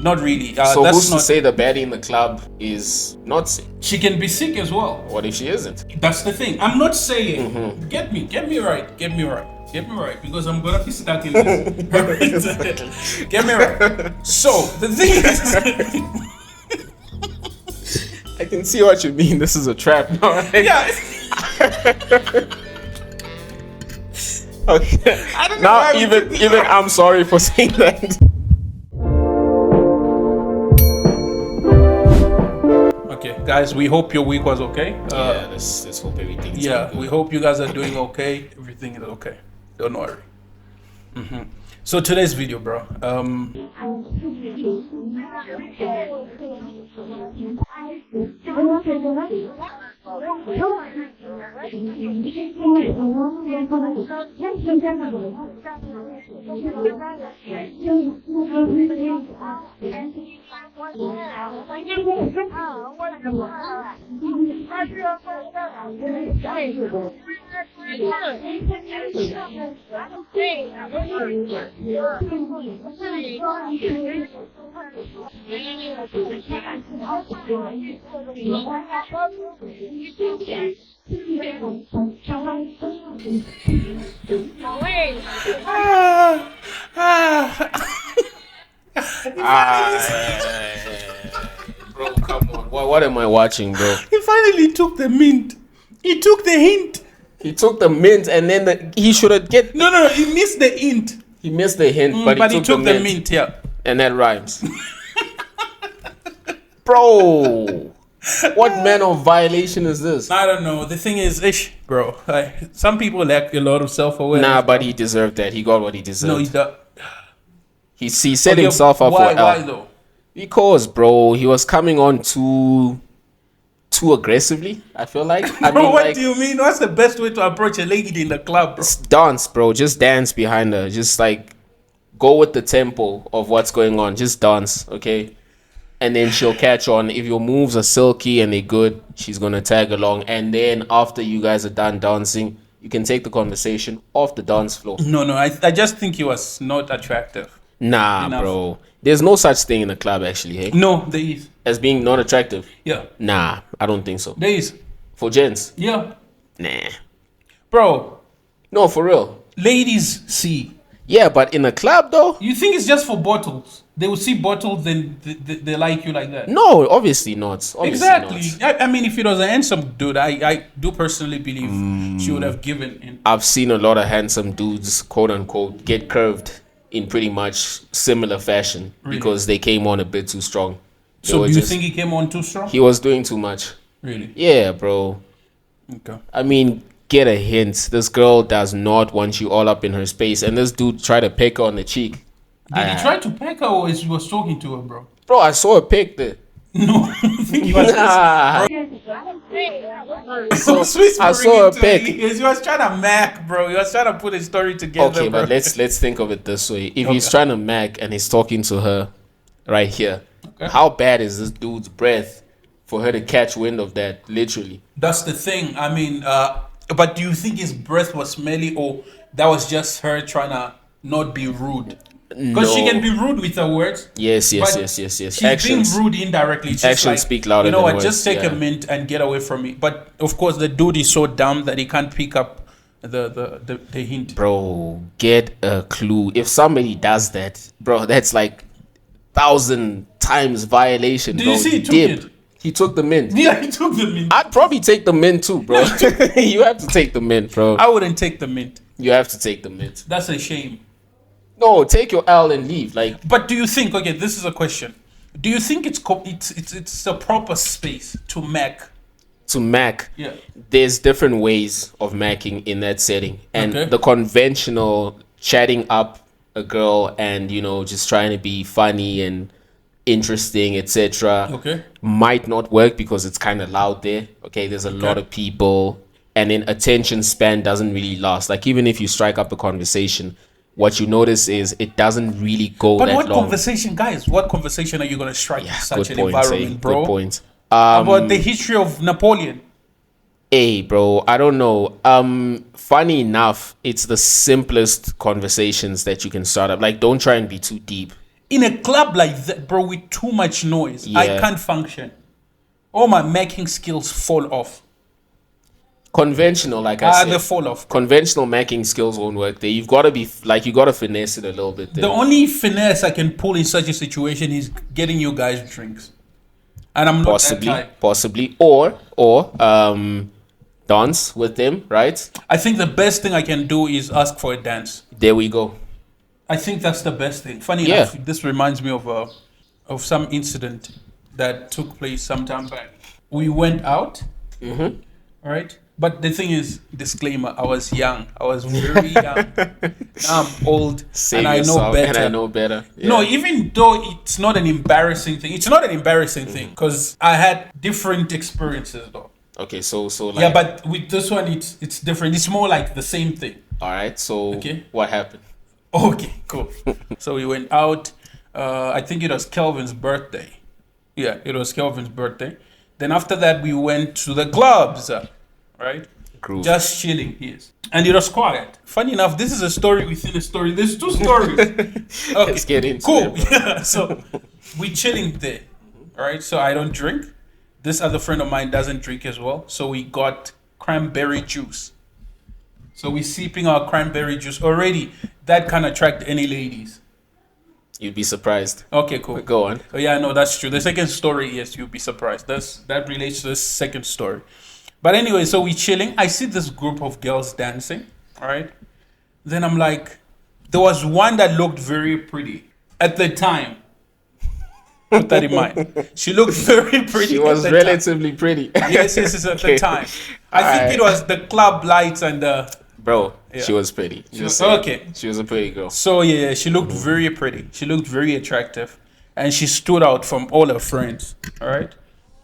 Not really. So that's who's not, to say the baddie in the club is not sick? she can be sick as well. What if she isn't? That's the thing. I'm not saying get me right, because I'm gonna be stuck in this. Get me right. So the thing is, I can see what you mean. This is a trap. Right? yeah. Okay. I don't know Now why we even did even I'm sorry for saying that. Okay, guys, we hope your week was okay. Let's hope everything's Yeah, good. we hope you guys are doing okay. Everything is okay. Don't worry. So today's video, bro. Bro, come on. What am I watching, bro? He finally took the MiNT. He took the hint. He took the mint and then he should have get. No. He missed the hint. He missed the hint, but he took the mint. Yeah. And that rhymes. Bro, what manner of violation is this? I don't know. The thing is, bro. Some people lack a lot of self-awareness. Nah, but he deserved that. He got what he deserved. No, he does. He set himself up for L. Why though? Because, bro, he was coming on too aggressively, I feel like. Bro, what do you mean? What's the best way to approach a lady in the club, bro? Dance, bro. Just dance behind her. Just like go with the tempo of what's going on. Just dance, okay? And then she'll catch on. If your moves are silky and they're good, she's gonna tag along. And then after you guys are done dancing, you can take the conversation off the dance floor. No. I just think he was not attractive. Nah, Enough. bro. There's no such thing in a club, actually, hey? No, there is. As being not attractive? Yeah. Nah, I don't think so. There is. For gents? Yeah. Nah. Bro, No, for real. ladies see. Yeah, but in a club, though? You think it's just for bottles? They will see bottles, then they like you like that. No, obviously not. Obviously Exactly. not. I mean, if it was a handsome dude, I do personally believe she would have given in. I've seen a lot of handsome dudes, quote unquote, get curved in pretty much similar fashion because they came on a bit too strong. So do you think he came on too strong? He was doing too much? Really? Yeah, bro. Okay. I mean, get a hint. This girl does not want you all up in her space, and this dude tried to peck her on the cheek. Did he try to peck her or he was talking to her, bro? Bro, I saw a pic there. No, I think he was. Nah. So I saw a pic. He was trying to mac, bro. He was trying to put a story together. Okay, bro. but let's think of it this way. If he's trying to mac and he's talking to her right here, how bad is this dude's breath for her to catch wind of that? Literally. That's the thing. I mean, but do you think his breath was smelly or that was just her trying to not be rude? Because she can be rude with her words. Yes. She's Actions. being rude indirectly. It's just Actions like, speak louder you know than what? Just words, take yeah. a mint and get away from me. But of course, the dude is so dumb that he can't pick up the hint. Bro, get a clue. If somebody does that, bro, that's like 1,000 times violation. Did bro. you see he took it? He took the mint. Yeah, he took the mint. I'd probably take the mint too, bro. You have to take the mint, bro. I wouldn't take the mint. You have to take the mint. That's a shame. No, take your L and leave. Like, But do you think? Okay, this is a question. Do you think it's a proper space to mac? to Mac, Yeah. there's different ways of macking in that setting. And Okay. the conventional chatting up a girl and, you know, just trying to be funny and interesting, etc. Okay. might not work because it's kind of loud there. Okay, there's a lot of people, and then attention span doesn't really last. Like, even if you strike up a conversation, what you notice is it doesn't really go But that what long. conversation, guys? What conversation are you gonna strike in such Good an point, environment, bro? Good point. About the history of Napoleon. Hey, bro, I don't know. Funny enough, it's the simplest conversations that you can start up. Like, don't try and be too deep. In a club like that, bro, with too much noise, I Yeah. can't function. All my making skills fall off. Conventional, like I They said. fall off. Conventional macking skills won't work there. You've got to be like, you got to finesse it a little bit there. The only finesse I can pull in such a situation is getting you guys drinks. And I'm not that type. Possibly, or dance with them, right? I think the best thing I can do is ask for a dance. There we go. I think that's the best thing. Funny Yeah. enough, this reminds me of some incident that took place some time back. We went out, all right? But the thing is, disclaimer, I was young. I was very young. Now I'm old, Save and I know yourself, better. And I know better. Yeah. No, even though it's not an embarrassing thing. It's not an embarrassing thing because I had different experiences though. Okay, so like, Yeah, but with this one, it's different. It's more like the same thing. all right. So Okay. what happened? Okay, cool. So we went out. I think it was Kelvin's birthday. Yeah, it was Kelvin's birthday. Then after that, we went to the clubs, right? Groove. Just chilling, yes. And it was quiet. Funny enough, this is a story within a story. There's two stories. Okay, Let's get into cool. it, bro. Yeah, so we chilling there, all right? So I don't drink. This other friend of mine doesn't drink as well. So we got cranberry juice. So we sipping our cranberry juice already. That can attract any ladies. You'd be surprised. Okay, cool. Go on. Oh yeah, no, that's true. The second story, yes, you'll be surprised. That relates to the second story. But anyway, so we chilling. I see this group of girls dancing. All right. Then I'm like, there was one that looked very pretty at the time. Put that in mind. She looked very pretty. She was at the time. relatively pretty. Yes, at Okay. the time. I think Alright. it was the club lights and the. Bro, Yeah. she was pretty. She was- Just saying. okay. She was a pretty girl. So yeah, she looked very pretty. She looked very attractive, and she stood out from all her friends. All right,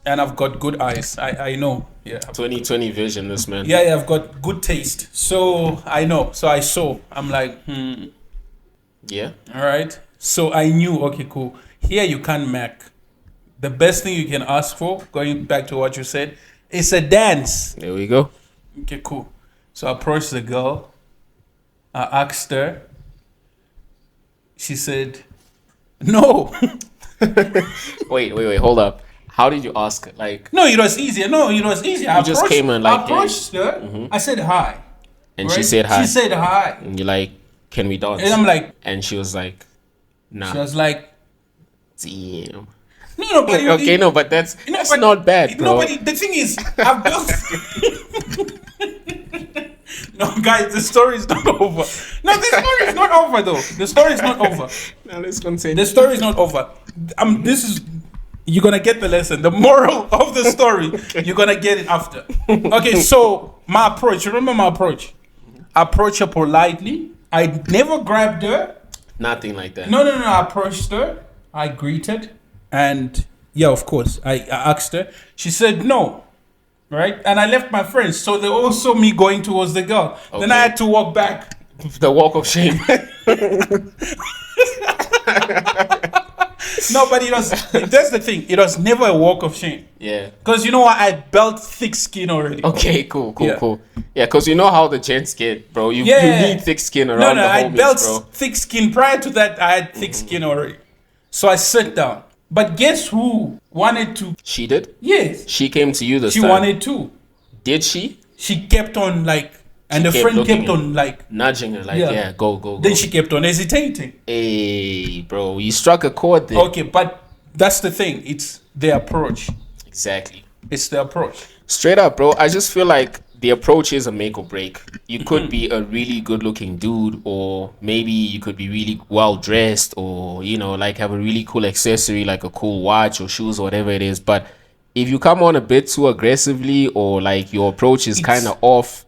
and I've got good eyes. I know. Yeah. 2020 vision, this man. Yeah, I've got good taste. So I know. So I saw. I'm like, Yeah. all right. So I knew. Okay, cool. Here you can't mac. The best thing you can ask for, going back to what you said, is a dance. There we go. Okay, cool. So I approached the girl. I asked her. She said, "No." Wait. Hold up. How did you ask her? Like, No, it was easier. No, it was easier. I just came in like I approached her. I said hi. and she right? said hi. She said hi. And you're like, can we dance? And I'm like, And she was like, nah. she was like, Damn. no, but Okay, no, but that's but- not bad, bro. No, but the thing is, I've built. No, guys, the story is not over. No, the story is not over though. The story is not over. Now let's continue. The story is not over. This is. You're gonna get the lesson. The moral of the story. You're gonna get it after. Okay, so my approach. Remember my approach. I approached her politely. I never grabbed her. Nothing like that. No. I approached her. I greeted, and yeah, of course, I asked her. She said no, right? And I left my friends, so they all saw me going towards the girl. Then I Okay. had to walk back. The walk of shame. No, but it was. That's the thing. It was never a walk of shame. Yeah. Because you know what? I built thick skin already. Okay, cool. Yeah. Yeah, because you know how the gents get, bro. You Yeah. need thick skin No, around the I homies, built bro. thick skin. Prior to that, I had thick skin already. So I sat down. But guess who wanted to? She did? Yes, She came to you this she time. wanted to. Did she? She kept on like, and the kept friend looking kept at- on like. Nudging her, like, Yeah. yeah, go. Then she kept on hesitating. Hey, bro, you struck a chord there. Okay, but that's the thing. It's the approach. Exactly. It's the approach. Straight up, bro. I just feel like the approach is a make or break. You could be a really good looking dude, or maybe you could be really well dressed, or, you know, like have a really cool accessory, like a cool watch or shoes or whatever it is. But if you come on a bit too aggressively, or like your approach is kind of off,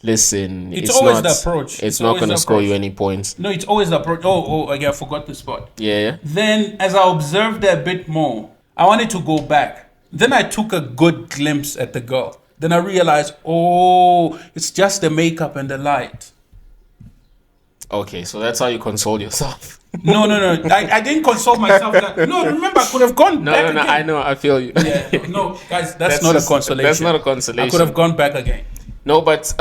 listen, It's always not, the approach. It's It's not always going to the score you approach. any points. No, it's always the approach. Oh, okay, I forgot the spot. Yeah. Then, as I observed her a bit more, I wanted to go back. Then I took a good glimpse at the girl. Then I realized, oh, it's just the makeup and the light. Okay, so that's how you console yourself. No. I didn't console myself. No, remember, I could have gone back No, again. I know, I feel you. Yeah, no, guys, that's not just- a consolation. That's not a I consolation. could have gone back again. No, but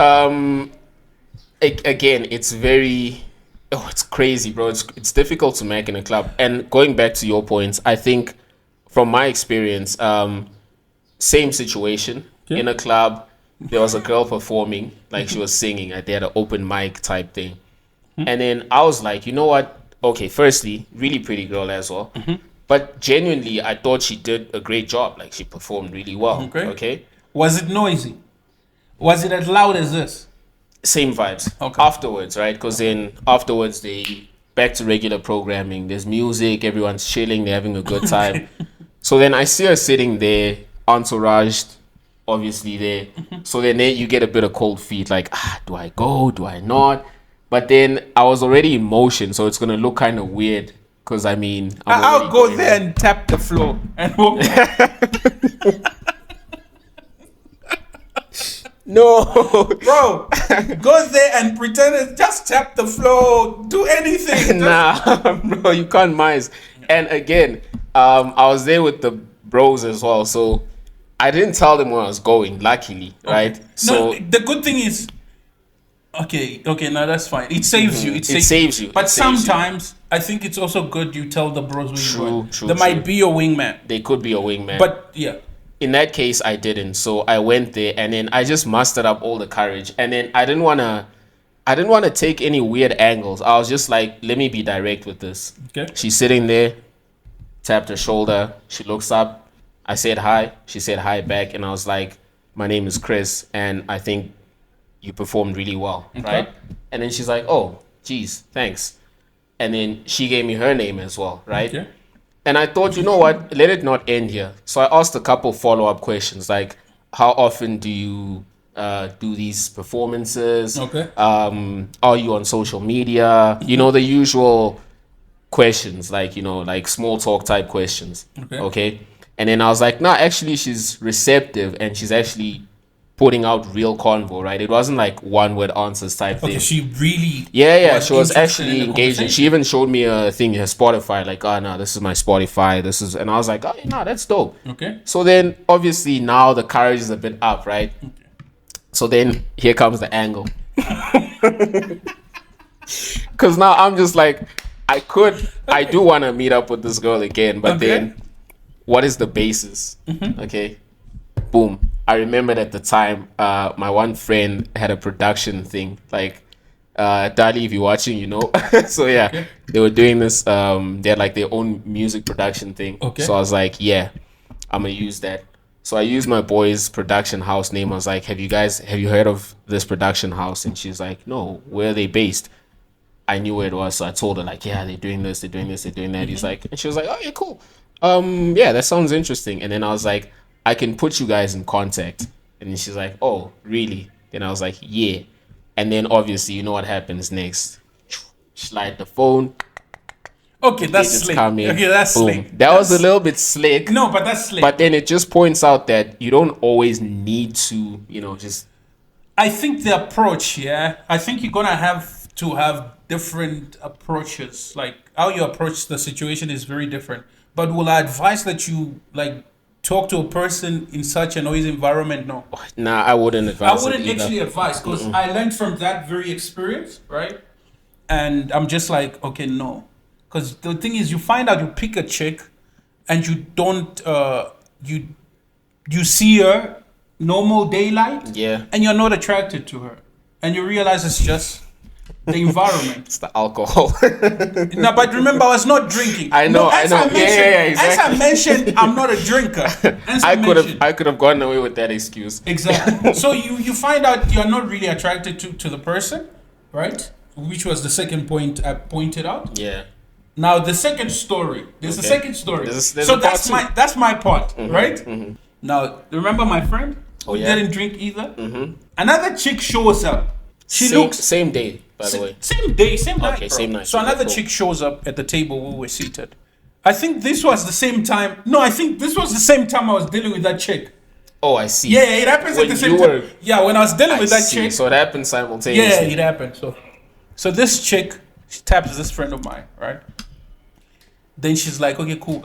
again, it's very Oh, it's crazy, bro. It's difficult to make in a club. And going back to your points, I think from my experience, same situation Okay. in a club. There was a girl performing, like she was singing. They had an open mic type thing, and then I was like, you know what? Okay, firstly, really pretty girl as well, but genuinely, I thought she did a great job. Like she performed really well. Okay. Okay, Was it noisy? Was it as loud as this? same vibes. Okay. Afterwards, right? Because then afterwards they back to regular programming. There's music, everyone's chilling, they're having a good time. So then I see her sitting there, entouraged, obviously there. So then you get a bit of cold feet, like, do I go? Do I not? But then I was already in motion, so it's gonna look kind of weird. Because I mean, I'll already go going there and tap the floor and walk. no. Bro, go there and pretend it's just tap the floor. Do anything. Nah, bro, you can't mice. And again, I was there with the bros as well, so I didn't tell them where I was going. Luckily, right? So No, the good thing is, okay, no, that's fine. It saves you. It saves you. But It saves you. sometimes I think it's also good you tell the bros where you're going. True, There true. might be your wingman, they could be a wingman. but yeah. In that case, I didn't. So I went there, and then I just mustered up all the courage, and then I didn't wanna take any weird angles. I was just like, let me be direct with this. Okay. She's sitting there, tapped her shoulder. She looks up. I said hi. She said hi back, and I was like, my name is Chris, and I think you performed really well, right? And then she's like, oh, geez, thanks. And then she gave me her name as well, right? Okay. And I thought, you know what? Let it not end here. So I asked a couple follow-up questions, like, how often do you do these performances? Okay. Are you on social media? You know, the usual questions, like, you know, like small talk type questions. Okay. And then I was like, nah, actually, she's receptive and she's actually putting out real convo, right? It wasn't like one-word answers type Okay, thing. she really. Yeah, she was interested actually in the engaging. conversation. She even showed me a thing, her Spotify, like, oh, no, this is my Spotify. And I was like, oh, no, that's dope. Okay. So then, obviously, now the courage is a bit up, right? So then, here comes the angle. Because now I'm just like, I do want to meet up with this girl again, but Okay. then, what is the basis? Okay. Boom. I remembered at the time, my one friend had a production thing. Like, Dali, if you're watching, you know. So yeah, they were doing this. They had like their own music production thing. Okay. So I was like, yeah, I'm gonna use that. So I used my boy's production house name. I was like, have you heard of this production house? And she's like, no, where are they based? I knew where it was, so I told her like, yeah, they're doing this, they're doing this, they're doing that. He's like, and she was like, oh yeah, cool. Yeah, that sounds interesting. And then I was like, I can put you guys in contact. And then she's like, oh, really? Then I was like, yeah. And then obviously, you know what happens next. Slide the phone. Okay, that's Agents slick. come in, Okay, that's boom. slick. That was a little bit slick. No, but that's slick. But then it just points out that you don't always need to, you know, just I think the approach, yeah. I think you're gonna have to have different approaches. Like how you approach the situation is very different. But will I advise that you like talk to a person in such a noisy environment? No. nah, I wouldn't I advise wouldn't it either. actually advise because I learned from that very experience, right? And I'm just like, okay, no. Because the thing is, you find out you pick a chick and you don't, you see her normal daylight Yeah. and you're not attracted to her. And you realize it's just the environment. It's the alcohol. No, but remember, I was not drinking. I know, I as know. Yeah, As I exactly. mentioned, I'm not a drinker. As I could have gotten away with that excuse. Exactly. So you find out you're not really attracted to the person, right? Which was the second point I pointed out. Yeah. Now the second story. There's a Okay. second story. There's So a part that's two. my part, right? Now remember my friend who yeah? didn't drink either. Another chick shows up. She Same, looks same day, by the way. same day, same night. Okay, bro. same night. So Okay, another cool. chick shows up at the table where we were seated. I think this was the same time. No, I think this was the same time I was dealing with that chick. Oh, I see. Yeah, it happens When at the same you time. were- Yeah, when I was dealing I with that see. chick. So it happened Yeah, simultaneously. it happened. So this chick, she taps this friend of mine, right? Then she's like, okay, cool.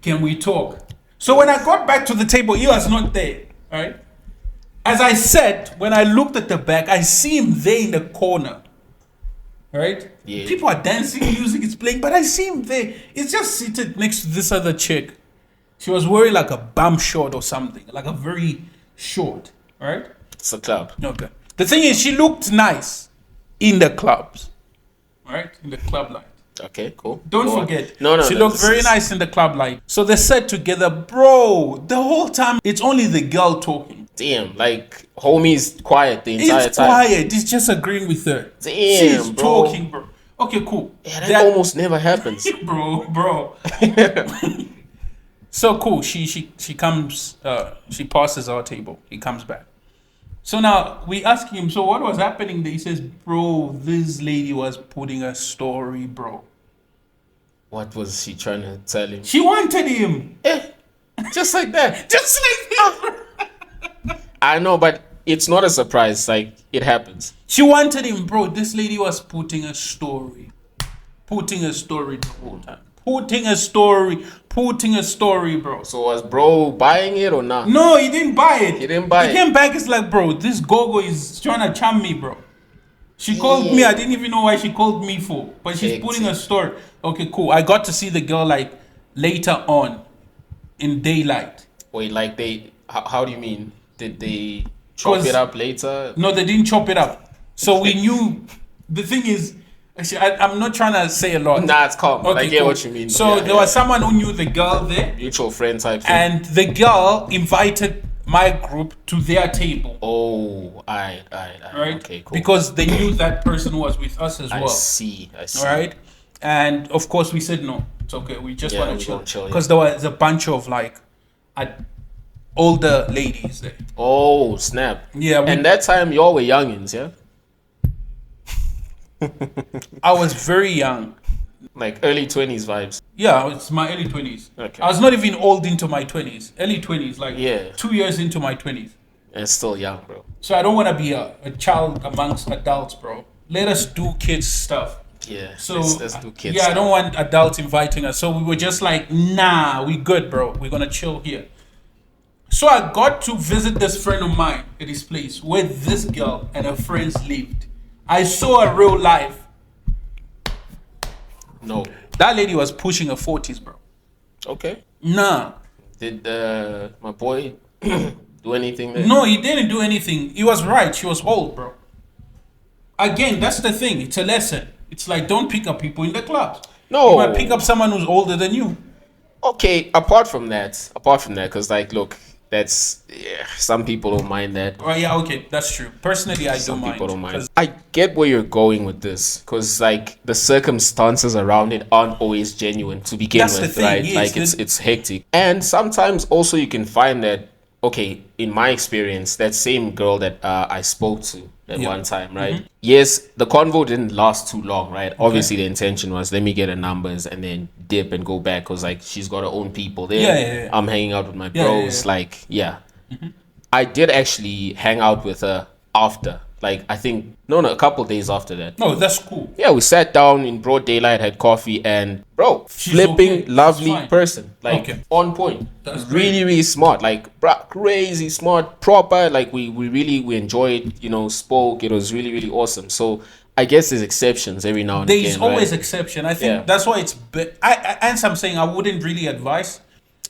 Can we talk? So when I got back to the table, he was not there, right? As I said, when I looked at the back, I see him there in the corner. right? Yeah. People are dancing, music is playing, but I see him there. He's just seated next to this other chick. She was wearing like a bum short or something, like a very short, right? It's a club. Okay. The thing is, she looked nice in the clubs, right? In the club light. Okay, cool. Don't Go on. forget. No, She looked very nice in the club light. So they sat together, bro. The whole time, it's only the girl talking. Damn, like homie's quiet the entire It's time. quiet. He's just agreeing with her. Damn, She's bro. talking, bro. Okay, cool. Yeah, that almost never happens. bro. So cool. She comes. She passes our table. He comes back. So now we ask him. So what was happening there? He says, "Bro, this lady was putting a story, bro. What was she trying to tell him? She wanted him, Just like that. just like that. I know, but it's not a surprise. Like, it happens. She wanted him, bro. This lady was putting a story the whole time. Putting a story, bro. So was bro buying it or not? No, he didn't buy it. He didn't buy He it. came back, it's like, bro, this gogo is trying to charm me, bro. She called me. I didn't even know why she called me for. But she's putting a story. Okay, cool. I got to see the girl like later on in daylight. Wait, like how do you mean? Did they chop it up later? No, they didn't chop it up. So we knew. The thing is, actually, I'm not trying to say a lot. Nah, it's calm. Okay, I get cool. what you mean. So there was someone who knew the girl there. Mutual friend type thing. And the girl invited my group to their table. Oh, I. Right? Okay, cool. Because they knew that person was with us as well. I see. All right? And of course we said no. It's okay. We just want to chill. Yeah. Because there was a bunch of like older ladies there. Oh, snap. Yeah. And that time y'all were youngins, yeah? I was very young. Like early 20s vibes. Yeah, it's my early 20s. Okay. I was not even old into my 20s. Early 20s, like 2 years into my 20s. And still young, bro. So I don't want to be a child amongst adults, bro. Let us do kids stuff. Yeah. So let's do kids yeah, stuff. I don't want adults inviting us. So we were just like, nah, we good, bro. We're gonna chill here. So I got to visit this friend of mine at his place where this girl and her friends lived. I saw her real life. No. That lady was pushing her 40s, bro. Okay. Nah. Did my boy do anything there? No, he didn't do anything. He was right. She was old, bro. Again, that's the thing. It's a lesson. It's like, don't pick up people in the clubs. No. You might pick up someone who's older than you. Okay, apart from that, because like, look, that's some people don't mind that. Oh yeah, okay, that's true. Personally, I Some don't mind. people don't mind. I get where you're going with this, because like the circumstances around it aren't always genuine to begin That's the with, thing, right? yes, Like it's hectic, and sometimes also you can find that. Okay, in my experience, that same girl that I spoke to at one time, right? Mm-hmm. Yes, the convo didn't last too long, right? Obviously, the intention was let me get her numbers and then dip and go back because like she's got her own people there. Yeah. I'm hanging out with my Yeah, bros, like I did actually hang out with her after, like I think a couple days after that. No, that's cool. Yeah, we sat down in broad daylight, had coffee, and bro, She's flipping okay. She's lovely fine. person, like Okay. on point. That's really, really smart, like crazy smart, proper. Like we enjoyed, spoke. It was really, really awesome. So I guess there's exceptions every now and again. There's always right? exception. I think Yeah. that's why it's. As I'm saying, I wouldn't really advise.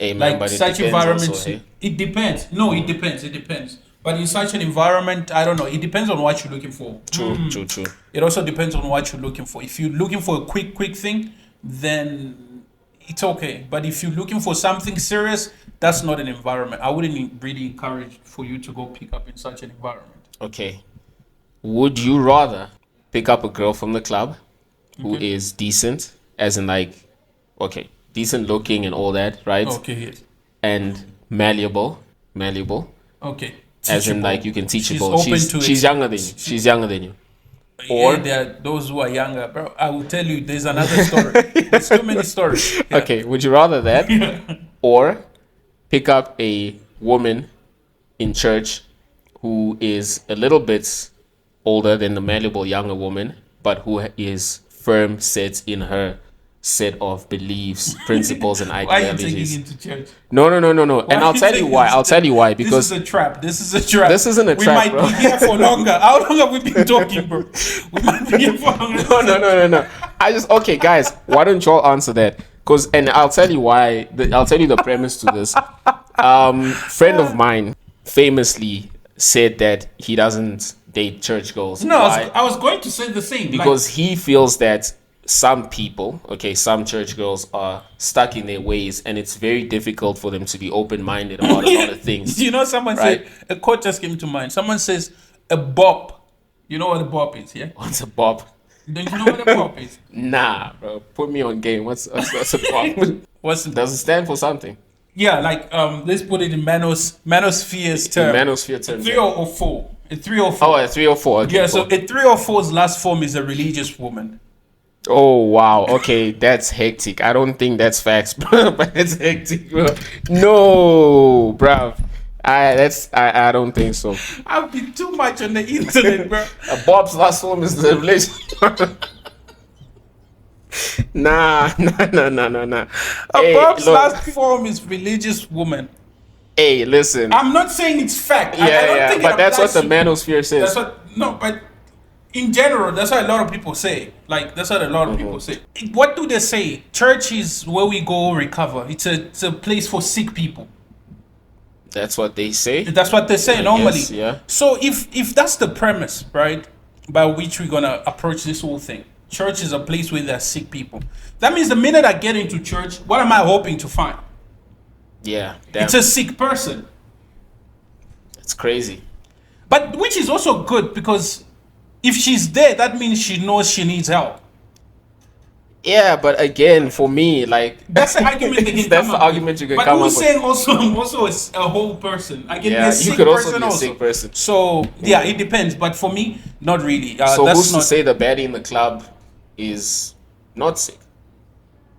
Amen, Like but it such depends environments, also, hey? it depends. No, it depends. It depends. But in such an environment, I don't know. It depends on what you're looking for. True. It also depends on what you're looking for. If you're looking for a quick thing, then it's okay. But if you're looking for something serious, that's not an environment. I wouldn't really encourage for you to go pick up in such an environment. Okay. Would you rather pick up a girl from the club who is decent, as in like, okay, decent looking and all that, right? Okay, yes. And malleable, Okay. as in Teachable. like you can teachable. She's open to She's younger than you. She's younger than you. Or there are those who are younger, bro. I will tell you, there's another story. There's too many stories. Yeah. Okay, would you rather that or pick up a woman in church who is a little bit older than the malleable younger woman, but who is firm set in her set of beliefs, principles, and Why are you taking ideologies. into church? No. Why And are I'll you tell you taking why. into I'll tell you why. This Because is a trap. This is a trap. this isn't a we trap, might bro. be here for longer. How long have we been talking, bro? We might be here for longer. No. Okay, guys, why don't y'all answer that? And I'll tell you why. I'll tell you the premise to this. Friend of mine famously said that he doesn't date church girls. No, Why? I was going to say the same. Because he feels that some people, some church girls are stuck in their ways, and it's very difficult for them to be open-minded about a lot of things. You know, someone right? said, a quote just came to mind. Someone says, a bop. You know what a bop is, yeah? What's a bop? Don't you know what a bop is? Nah, bro. Put me on game. What's a bop? Does it stand for something? Yeah, let's put it in manosphere's term. Manosphere term. 304. A 304. Oh, a 304. Okay, Yeah, cool. so a 304's last form is a religious woman. Oh wow, okay, that's hectic. I don't think that's facts, bro, but it's hectic, bro. No, bro. I don't think so. I've been too much on the internet, bro. Bob's last form is the relation. Nah. Bob's last form is religious woman. Hey, listen. I'm not saying it's fact. Yeah, I don't think but that's what the to- manosphere says. But in general, that's what a lot of people say. That's what a lot of people say. What do they say? Church is where we go recover. It's a place for sick people. That's what they say. That's what they say normally. Guess, yeah. So if that's the premise, right, by which we're gonna approach this whole thing, church is a place where there are sick people. That means the minute I get into church, what am I hoping to find? Yeah, damn. It's a sick person. It's crazy. But which is also good because if she's there, that means she knows she needs help. Yeah, but again, for me, that's the argument they can that's come the up argument with. you can but come up who's with. saying I'm also a whole person. I can be Yeah, a sick you could also person be a sick person. So yeah, it depends. But for me, not really. So that's who's not, to say the baddie in the club is not sick?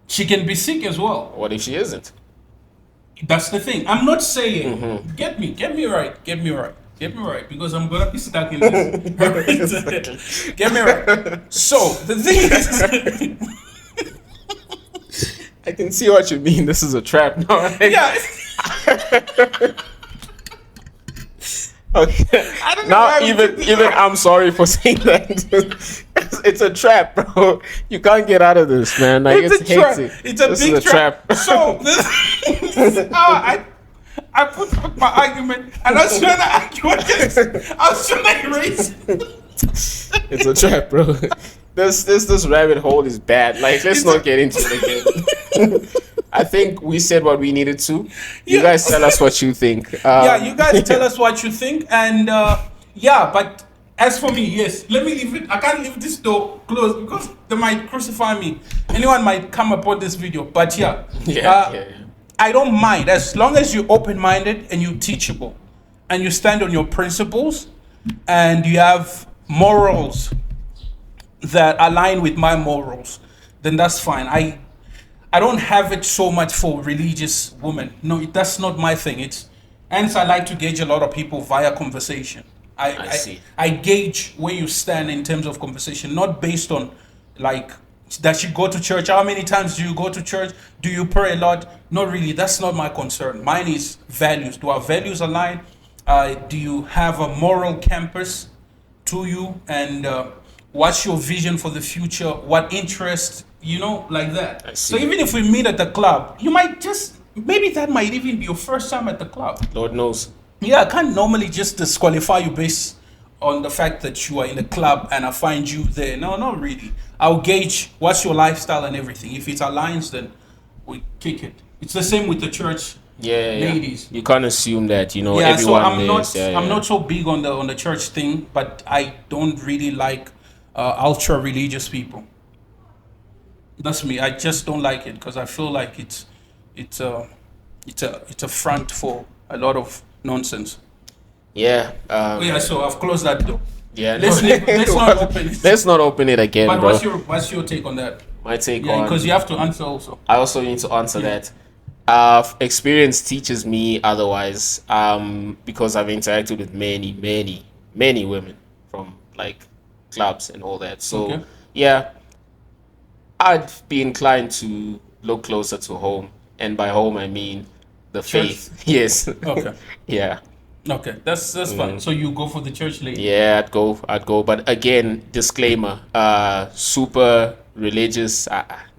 She can be sick as well. What if she isn't? That's the thing. I'm not saying get me right, because I'm gonna be stuck in this. Get me right. So the thing is, I can see what you mean. This is a trap. No, yeah. Okay. I don't know Now why we even did this. I'm sorry for saying that. It's a trap, bro. You can't get out of this, man. It's a trap. hectic. It's a This big is a trap. trap. So this is how I put up my argument, and I was trying to argue against. I was trying to erase. It's a trap, bro. This rabbit hole is bad. Let's not get into it again. I think we said what we needed to. You guys tell us what you think. Yeah, you guys tell us what you think, and but as for me, yes, let me leave it. I can't leave this door closed because they might crucify me. Anyone might come upon this video, but yeah. I don't mind as long as you're open-minded and you're teachable, and you stand on your principles, and you have morals that align with my morals. Then that's fine. I don't have it so much for religious women. No, that's not my thing. Hence I like to gauge a lot of people via conversation. I see. I gauge where you stand in terms of conversation, not based on that you go to church. How many times do you go to church? Do you pray a lot? Not really. That's not my concern. Mine is values. Do our values align? Do you have a moral campus to you? And what's your vision for the future? What interests, like that. I see. So even if we meet at the club, you might maybe that might even be your first time at the club. Lord knows. Yeah, I can't normally just disqualify you based on the fact that you are in the club and I find you there. No, not really. I'll gauge what's your lifestyle and everything. If it aligns, then we kick it. It's the same with the church ladies. You can't assume that, Yeah, everyone so I'm there not is- I'm not so big on the church thing, but I don't really like ultra religious people. That's me. I just don't like it because I feel like it's a front for a lot of nonsense. Yeah. Yeah, so I've closed that door. Yeah. Let's not open it. Let's not open it again, But bro. what's your take on that? My take Yeah, on. because you have to answer also. I also need to answer that. Experience teaches me otherwise. Because I've interacted with many women from clubs and all that. So Okay. yeah, I'd be inclined to look closer to home, and by home I mean the Church? faith. Yes. Okay. Yeah. Okay. That's fine. So you go for the church lady. Yeah, I'd go. But again, disclaimer, super religious,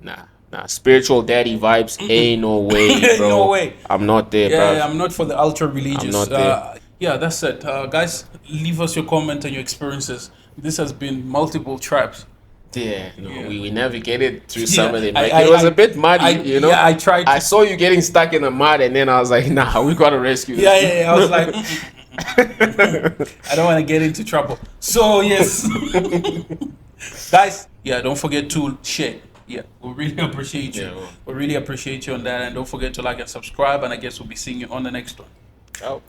nah. Spiritual daddy vibes, ain't no way, bro. No way. I'm not there, Yeah, bro. I'm not for the ultra religious. I'm not there. Yeah, that's it. Guys, leave us your comment and your experiences. This has been multiple traps. Yeah, no, Yeah. we navigated through Yeah, some of them. I- Like, I- it was I- a bit muddy, I- you know. yeah, I tried to- I saw you getting stuck in the mud, and then I was like, nah, we gotta rescue this. Yeah. I was like, I don't want to get into trouble. So yes, guys. Yeah, don't forget to share. Yeah, we really appreciate you. Yeah, well. We really appreciate you on that, and don't forget to like and subscribe. And I guess we'll be seeing you on the next one. Oh.